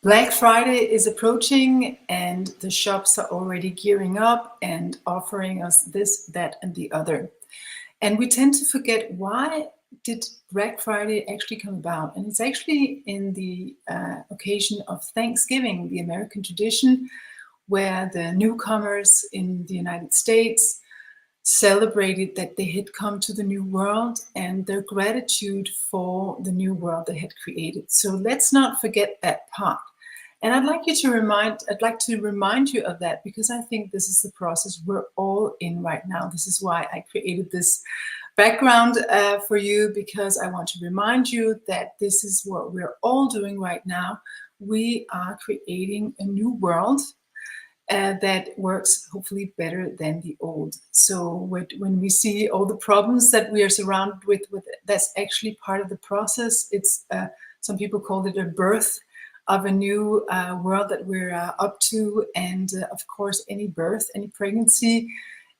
Black Friday is approaching and the shops are already gearing up and offering us this, that, and the other. And we tend to forget, why did Black Friday actually come about? And it's actually in the occasion of Thanksgiving, the American tradition, where the newcomers in the United States celebrated that they had come to the new world and their gratitude for the new world they had created. So let's not forget that part. And I'd like to remind you of that, because I think this is the process we're all in right now. This is why I created this background for you, because I want to remind you that this is what we're all doing right now. We are creating a new world that works hopefully better than the old. So when we see all the problems that we are surrounded with, that's actually part of the process. It's some people call it a birth of a new world that we're up to. And of course, any birth, any pregnancy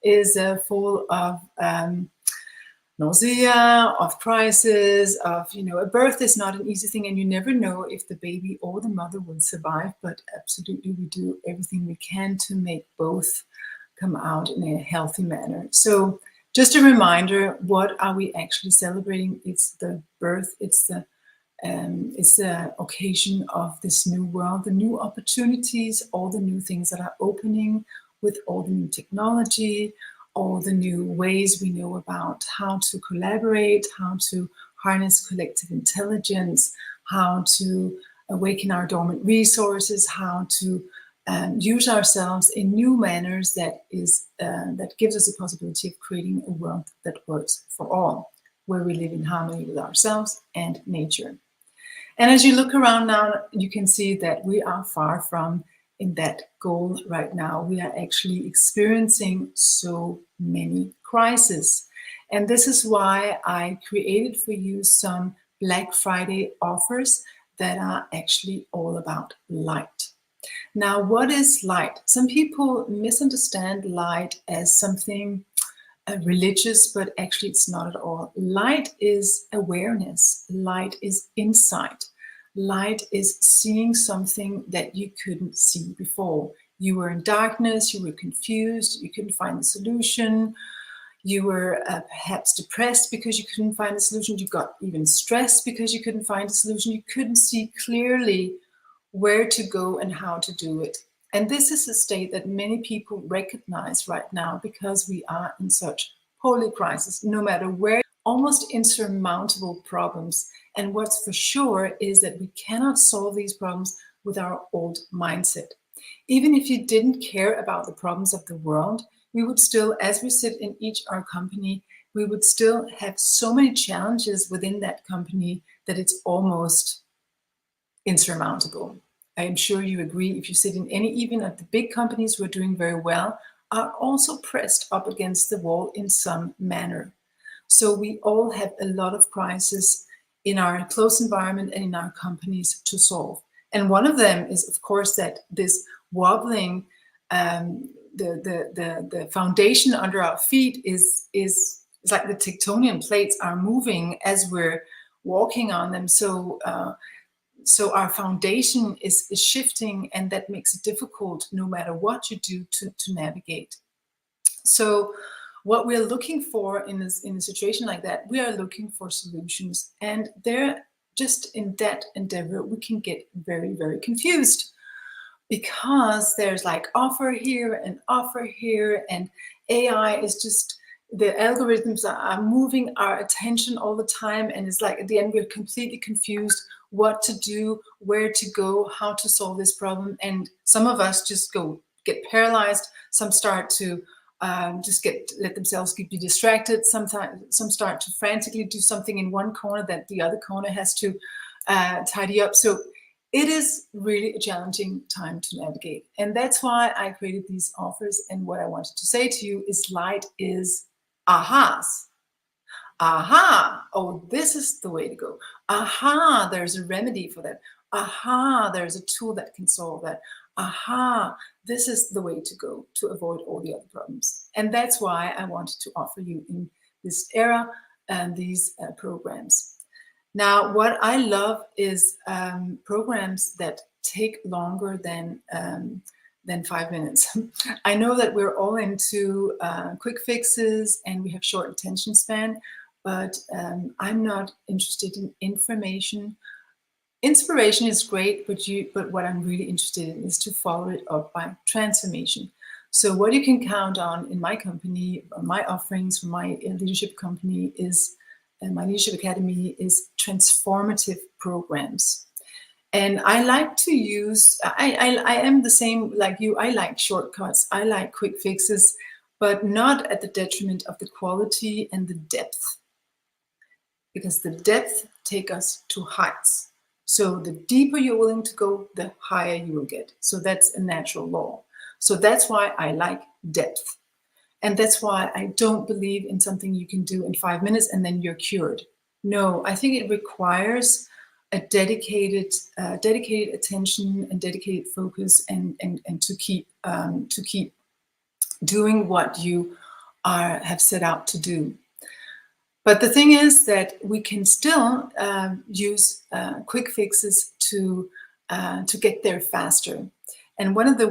is full of nausea, of crisis, of, a birth is not an easy thing, and you never know if the baby or the mother will survive, but absolutely we do everything we can to make both come out in a healthy manner. So just a reminder, what are we actually celebrating? It's the birth, it's the occasion of this new world, the new opportunities, all the new things that are opening with all the new technology, all the new ways we know about how to collaborate, how to harness collective intelligence, how to awaken our dormant resources, how to use ourselves in new manners that gives us the possibility of creating a world that works for all, where we live in harmony with ourselves and nature. And as you look around now, you can see that we are far from in that goal right now. We are actually experiencing so many crises. And this is why I created for you some Black Friday offers that are actually all about light. Now, what is light? Some people misunderstand light as something religious, but actually it's not at all. Light is awareness. Light is insight. Light is seeing something that you couldn't see before. You were in darkness, you were confused, you couldn't find the solution. You were perhaps depressed because you couldn't find a solution. You got even stressed because you couldn't find a solution. You couldn't see clearly where to go and how to do it. And this is a state that many people recognize right now, because we are in such holy crisis, no matter where, almost insurmountable problems. And what's for sure is that we cannot solve these problems with our old mindset. Even if you didn't care about the problems of the world, we would still, as we sit in each our company, we would still have so many challenges within that company that it's almost insurmountable. I am sure you agree. If you sit in any, even of the big companies who are doing very well, are also pressed up against the wall in some manner. So we all have a lot of crises in our close environment and in our companies to solve. And one of them is, of course, that this wobbling, the foundation under our feet is like the tectonic plates are moving as we're walking on them. So our foundation is shifting, and that makes it difficult, no matter what you do, to navigate. So what we're looking for in a situation like that, we are looking for solutions. And there, just in that endeavor, we can get very, very confused, because there's like offer here and offer here, and AI is just, the algorithms are moving our attention all the time. And it's like, at the end, we're completely confused what to do, where to go, how to solve this problem. And some of us just get paralyzed. Some start to let themselves be distracted. Some start to frantically do something in one corner that the other corner has to tidy up. So it is really a challenging time to navigate. And that's why I created these offers. And what I wanted to say to you is, light is ahas. Aha, oh, this is the way to go. Aha, there's a remedy for that. Aha, there's a tool that can solve that. Aha, this is the way to go to avoid all the other problems. And that's why I wanted to offer you in this era and these programs. Now, what I love is programs that take longer than 5 minutes. I know that we're all into quick fixes and we have short attention span, but I'm not interested in information. Inspiration is great, but what I'm really interested in is to follow it up by transformation. So what you can count on in my company, my offerings from my leadership company is, my leadership academy is transformative programs. And I like to use, I am the same like you, I like shortcuts, I like quick fixes, but not at the detriment of the quality and the depth. Because the depth take us to heights. So the deeper you're willing to go, the higher you will get. So that's a natural law. So that's why I like depth. And that's why I don't believe in something you can do in 5 minutes and then you're cured. No, I think it requires a dedicated attention and dedicated focus, and to keep doing what you have set out to do. But the thing is that we can still use quick fixes to get there faster. And one of the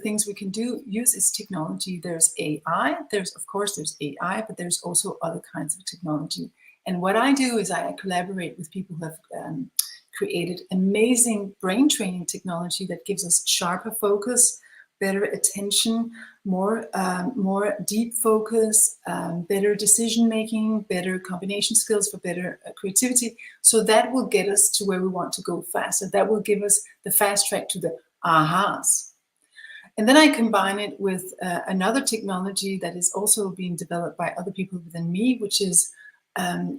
things we can use is technology. There's AI. Of course there's AI, but there's also other kinds of technology. And what I do is I collaborate with people who have created amazing brain training technology that gives us sharper focus, better attention, more deep focus, better decision making, better combination skills for better creativity. So that will get us to where we want to go faster. That will give us the fast track to the ahas. And then I combine it with another technology that is also being developed by other people within me, which is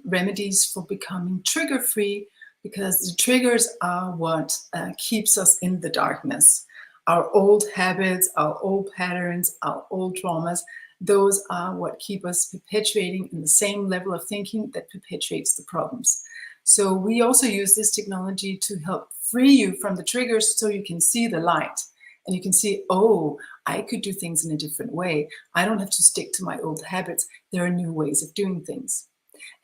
remedies for becoming trigger-free, because the triggers are what keeps us in the darkness. Our old habits, our old patterns, our old traumas, those are what keep us perpetuating in the same level of thinking that perpetuates the problems. So we also use this technology to help free you from the triggers so you can see the light. And you can see, oh, I could do things in a different way. I don't have to stick to my old habits. There are new ways of doing things.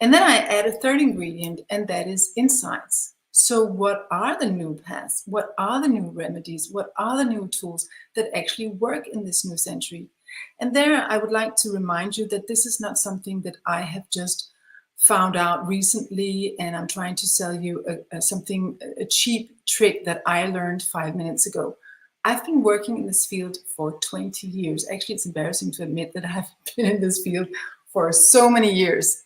And then I add a third ingredient, and that is insights. So what are the new paths? What are the new remedies? What are the new tools that actually work in this new century? And there I would like to remind you that this is not something that I have just found out recently and I'm trying to sell you a cheap trick that I learned 5 minutes ago. I've been working in this field for 20 years. Actually, it's embarrassing to admit that I've been in this field for so many years.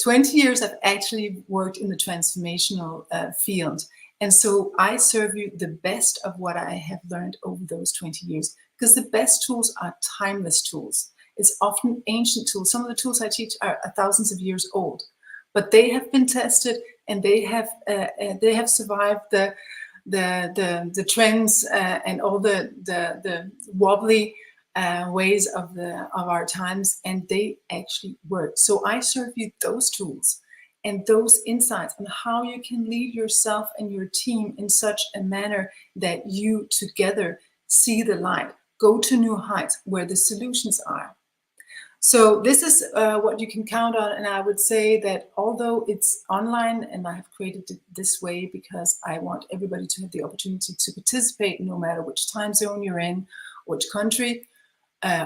20 years I've actually worked in the transformational field. And so I serve you the best of what I have learned over those 20 years, because the best tools are timeless tools. It's often ancient tools. Some of the tools I teach are thousands of years old, but they have been tested and they have survived the trends and all the wobbly ways of our times, and they actually work. So I serve you those tools and those insights on how you can lead yourself and your team in such a manner that you together see the light, go to new heights where the solutions are. So this is what you can count on. And I would say that although it's online, and I have created it this way because I want everybody to have the opportunity to participate no matter which time zone you're in, which country,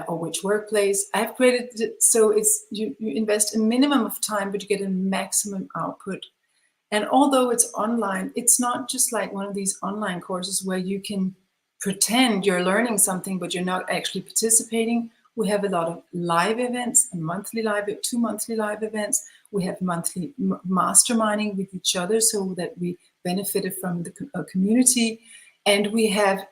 or which workplace. I've created it so it's you invest a minimum of time, but you get a maximum output. And although it's online, it's not just like one of these online courses where you can pretend you're learning something, but you're not actually participating. We have a lot of live events, two monthly live events. We have monthly masterminding with each other so that we benefited from the community. And we have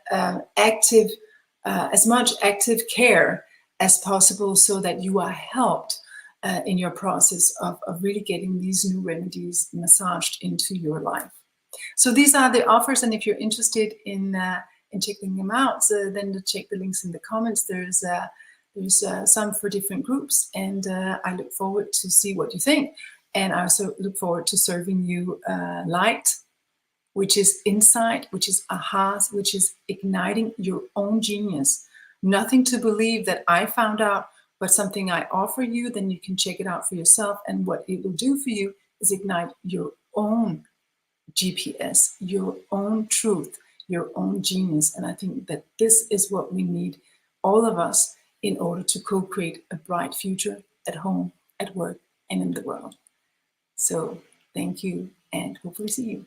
as much active care as possible so that you are helped in your process of really getting these new remedies massaged into your life. So these are the offers, and if you're interested in checking them out, then check the links in the comments. There's some for different groups, and I look forward to see what you think. And I also look forward to serving you light, which is insight, which is ahas, which is igniting your own genius. Nothing to believe that I found out, but something I offer you, then you can check it out for yourself. And what it will do for you is ignite your own GPS, your own truth, your own genius. And I think that this is what we need, all of us, in order to co-create a bright future at home, at work, and in the world. So thank you, and hopefully see you.